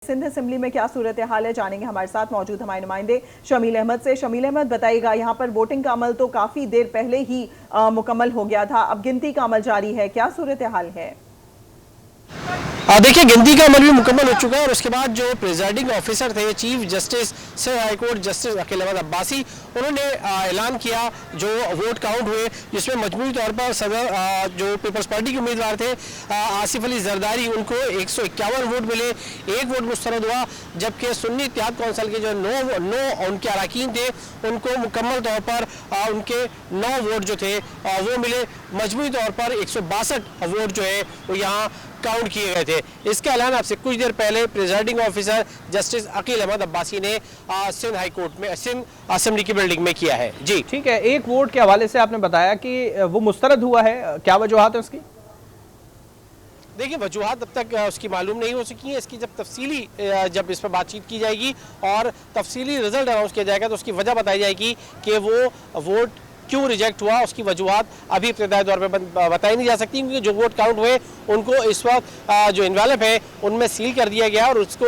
Sindh assembly में क्या सूरत हाल है, जानेंगे हमारे साथ मौजूद हमारे नुमाइंदे शमील अहमद से। शमील अहमद, बताइएगा, यहाँ पर वोटिंग का अमल तो काफी देर पहले ही मुकम्मल हो गया था, अब गिनती का अमल जारी है, क्या सूरत हाल है? देखिए, गिनती का अमल भी मुकम्मल हो चुका है और उसके बाद जो प्रिजाइडिंग ऑफिसर थे, chief justice Sindh high court justice Akeel Ahmed Abbasi, उन्होंने ऐलान किया जो वोट काउंट हुए, जिसमें मजमूई तौर पर सदर जो पीपल्स पार्टी के उम्मीदवार थे आसिफ अली जरदारी, उनको 151 वोट मिले, एक वोट मुस्तरद हुआ, जबकि सुन्नी इत्तेहाद कौंसिल के जो 9 उनके अरकान थे उनको मुकम्मल तौर पर उनके 9 वोट जो थे वो मिले। मजमूई तौर पर 162 वोट जो है वो यहाँ काउंट किए गए थे। इसका ऐलान आपसे कुछ देर पहले presiding officer justice Akeel Ahmed Abbasi ने सिंध हाई कोर्ट में सिंध असेंबली की बिल्डिंग में किया है। जी ठीक है, एक वोट के हवाले से आपने बताया कि वो मुस्तरद हुआ है, क्या वजूहात है उसकी? देखिए, वजूहात अब तक उसकी मालूम नहीं हो सकी है। इसकी जब इस पर बातचीत की जाएगी और तफसीली रिजल्ट अनाउंस किया जाएगा तो उसकी वजह बताई जाएगी कि वो वोट क्यों रिजेक्ट हुआ। उसकी वजूहात अभी इब्तिदाई दौर पे बताई नहीं जा सकती, क्योंकि जो वोट काउंट हुए उनको इस वक्त जो इन्वेलप है उनमें सील कर दिया गया और उसको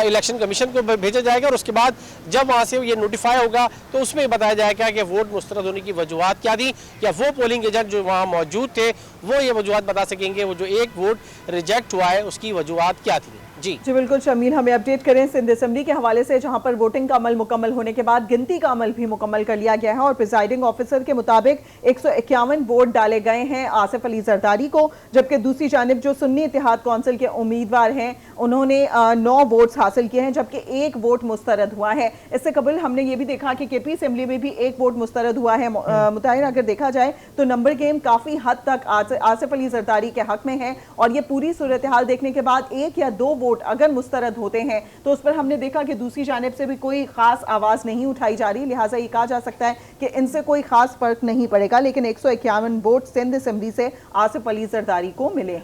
इलेक्शन कमीशन को भेजा जाएगा और उसके बाद जब वहाँ से ये नोटिफाई होगा तो उसमें बताया जाएगा कि वोट मुस्तरद होने की वजूहात क्या थी, या वो पोलिंग एजेंट जो वहाँ मौजूद थे वो ये वजूहात बता सकेंगे वो जो एक वोट रिजेक्ट हुआ है उसकी वजूहात क्या थी। जी बिल्कुल शमील, हमें अपडेट करें सिंध असेंबली के हवाले से, जहां पर वोटिंग का अमल मुकम्मल होने के बाद गिनती का अमल भी मुकम्मल कर लिया गया है और प्रिजाइडिंग ऑफिसर के मुताबिक 151 वोट डाले गए हैं आसिफ अली जरदारी को, जबकि दूसरी जानिब जो सुन्नी इत्तेहाद कौंसिल के उम्मीदवार हैं उन्होंने 9 वोट्स हासिल किए हैं, जबकि एक वोट मुस्तरद हुआ है। इससे कबल हमने ये भी देखा कि केपी असेंबली में भी एक वोट मुस्तरद हुआ है। मुताहिर अगर देखा जाए तो नंबर गेम काफी हद तक आसिफ अली जरदारी के हक में है और ये पूरी सूरत हाल देखने के बाद 1 या 2 वोट अगर मुस्तरद होते हैं तो उस पर हमने देखा कि दूसरी जानिब से भी कोई खास आवाज नहीं उठाई जा रही, लिहाजा ये कहा जा सकता है कि इनसे कोई खास फर्क नहीं पड़ेगा। लेकिन 151 वोट सिंध असेंबली से आसिफ अली जरदारी को मिले।